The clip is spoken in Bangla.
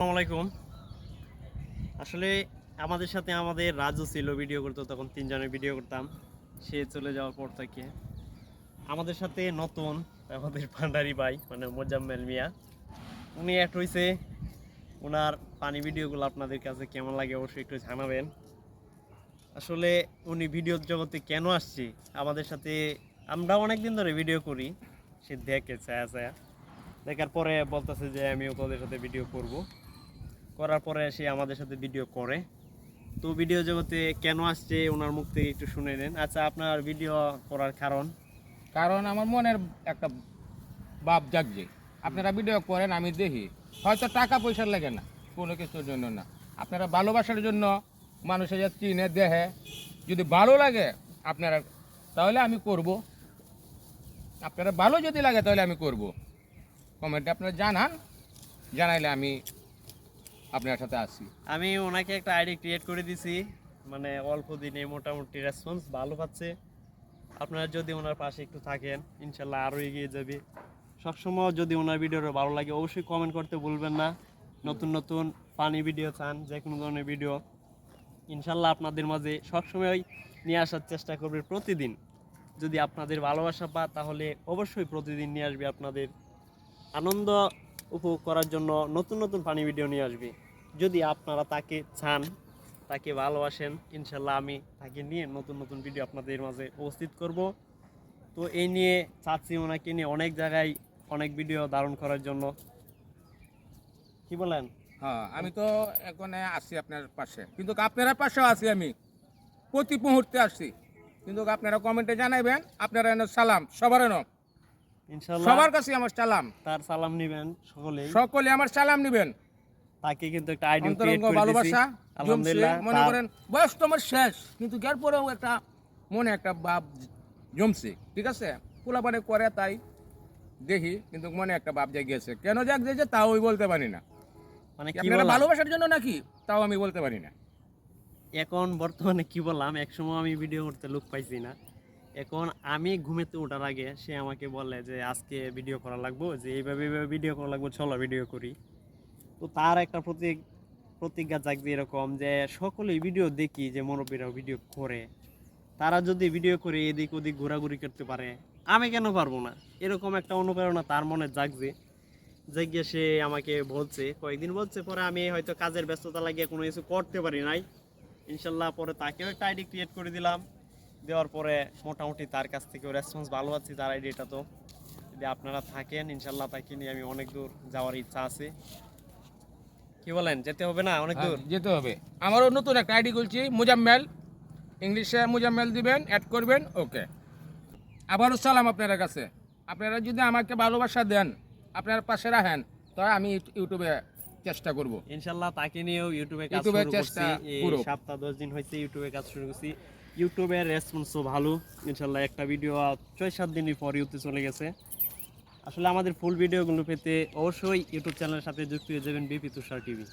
আসসালামু আলাইকুম। আসলে আমাদের সাথে আমাদের রাজু ছিল, ভিডিও করতো, তখন তিনজনের ভিডিও করতাম। সে চলে যাওয়ার পর থেকে আমাদের সাথে নতুন আমাদের ভান্ডারি ভাই মানে মোজাম্মেল মিয়া উনি অ্যাড হয়েছে। ওনার পানি ভিডিওগুলো আপনাদের কাছে কেমন লাগে অবশ্যই একটু জানাবেন। আসলে উনি ভিডিওর জগতে কেন আসছে আমাদের সাথে, আমরা অনেকদিন ধরে ভিডিও করি, সে দেখে ছায়া ছায়া দেখার পরে বলতেছে যে আমিও তোদের সাথে ভিডিও করব। করার পরে সে আমাদের সাথে ভিডিও করে। তো ভিডিও জগতে কেন আসছে ওনার মুখ থেকে একটু শুনে নেন। আচ্ছা, আপনার ভিডিও করার কারণ? কারণ আমার মনের একটা ভাব জাগছে। আপনারা ভিডিও করেন, আমি দেখি, হয়তো টাকা পয়সার লাগে না, কোনো কিছুর জন্য না, আপনারা ভালোবাসার জন্য মানুষের যে চিনে দেখে, যদি ভালো লাগে আপনারা তাহলে আমি করব। আপনারা ভালো যদি লাগে তাহলে আমি করব। কমেন্টে আপনারা জানাইলে আমি আপনার সাথে আসি। আমি ওনাকে একটা আইডি ক্রিয়েট করে দিছি, মানে অল্প দিনে মোটামুটি রেসপন্স ভালো পাচ্ছে। আপনারা যদি ওনার পাশে একটু থাকেন ইনশাল্লাহ আরও এগিয়ে যাবে। সবসময় যদি ওনার ভিডিওটা ভালো লাগে অবশ্যই কমেন্ট করতে ভুলবেন না। নতুন নতুন ফানি ভিডিও চান, যে কোনো ধরনের ভিডিও ইনশাল্লাহ আপনাদের মাঝে সবসময় নিয়ে আসার চেষ্টা করবে প্রতিদিন। যদি আপনাদের ভালোবাসা পা তাহলে অবশ্যই প্রতিদিন নিয়ে আসবে, আপনাদের আনন্দ উপভোগ করার জন্য নতুন নতুন ফানি ভিডিও নিয়ে আসবে। যদি আপনারা তাকে চান, তাকে ভালোবাসেন, ইনশাল্লাহ আমি তাকে নিয়ে নতুন নতুন ভিডিও আপনাদের মাঝে উপস্থিত করব। তো এই নিয়ে চাচ্ছি ওনাকে নিয়ে অনেক জায়গায় অনেক ভিডিও ধারণ করার জন্য। কি বলেন? হ্যাঁ, আমি তো এখন আসছি আপনার পাশে, কিন্তু আপনার পাশেও আছি, আমি প্রতি মুহূর্তে আসছি। কিন্তু আপনারা কমেন্টে জানাইবেন, আপনারা এনে সালাম সবার এনে, ইনশাল্লাহ সবার কাছে আমার সালাম, তার সালাম নেবেন সকলে আমার সালাম নেবেন। তাকে কিন্তু একটা আইডি ক্রিয়েট অন্তরঙ্গ করে দিয়েছি ভালোবাসা আলহামদুলিল্লাহ। মনে করেন বয়স তো আমার শেষ, কিন্তু এর পরেও একটা মনে একটা ভাব জমছে। ঠিক আছে, পোলাপানে করে তাই দেখি, কিন্তু মনে একটা ভাব জাগিয়েছে। কেন জাগিয়েছে তাও আমি বলতে পারি না। মানে কি আপনারা বললাম ভালোবাসার জন্য নাকি তাও আমি বলতে পারি না। এখন বর্তমানে কি বললাম, একসময় আমি ভিডিও করতে লোক পাইছি না। এখন আমি ঘুমেতে ওঠার আগে সে আমাকে বলে যে আজকে ভিডিও করা লাগবো, যে এইভাবে এইভাবে ভিডিও করা লাগবো, চলো ভিডিও করি। তো তার একটা প্রতিজ্ঞা জাগবে এরকম যে সকলেই ভিডিও দেখি যে মুরব্বীরাও ভিডিও করে, তারা যদি ভিডিও করে এদিক ওদিক ঘোরাঘুরি করতে পারে, আমি কেন পারবো না? এরকম একটা অনুপ্রেরণা তার মনে জাগছে। জাগিয়ে সে আমাকে বলছে, কয়েকদিন বলছে, পরে আমি হয়তো কাজের ব্যস্ততা লাগিয়ে কোনো কিছু করতে পারি নাই। ইনশাল্লাহ পরে তাকেও একটা আইডি ক্রিয়েট করে দিলাম। দেওয়ার পরে মোটামুটি তার কাছ থেকেও রেসপন্স ভালো পাচ্ছি। তার আইডিটা তো যদি আপনারা থাকেন ইনশাল্লাহ তাকে নিয়ে আমি অনেক দূর যাওয়ার ইচ্ছা আছে। কি বলেন, যেতে হবে না অনেক দূর? যেতে হবে। আমারও নতুন একটা আইডি খুলছি, মুজাম্মেল, ইংলিশে মুজাম্মেল দিবেন, অ্যাড করবেন, ওকে। আবারও সালাম আপনার কাছে। আপনারা যদি আমাকে ভালোবাসা দেন, আপনার পাশে রাখেন, তাহলে আমি ইউটিউবে চেষ্টা করব। ইনশাল্লাহ তাকে নিয়েও ইউটিউবে কাজ শুরু করছি। এই সপ্তাহ 10 দিন হয়েছে ইউটিউবে কাজ শুরু করছি। ইউটিউবের রেসপন্সও ভালো। ইনশাল্লাহ একটা ভিডিও 6-7 দিনই পর ইউটিউবে চলে গেছে। আসলে আমাদের ফুল ভিডিওগুলো পেতে অবশ্যই ইউটিউব চ্যানেলের সাথে যুক্ত হয়ে যাবেন বিপি তুষার টিভি।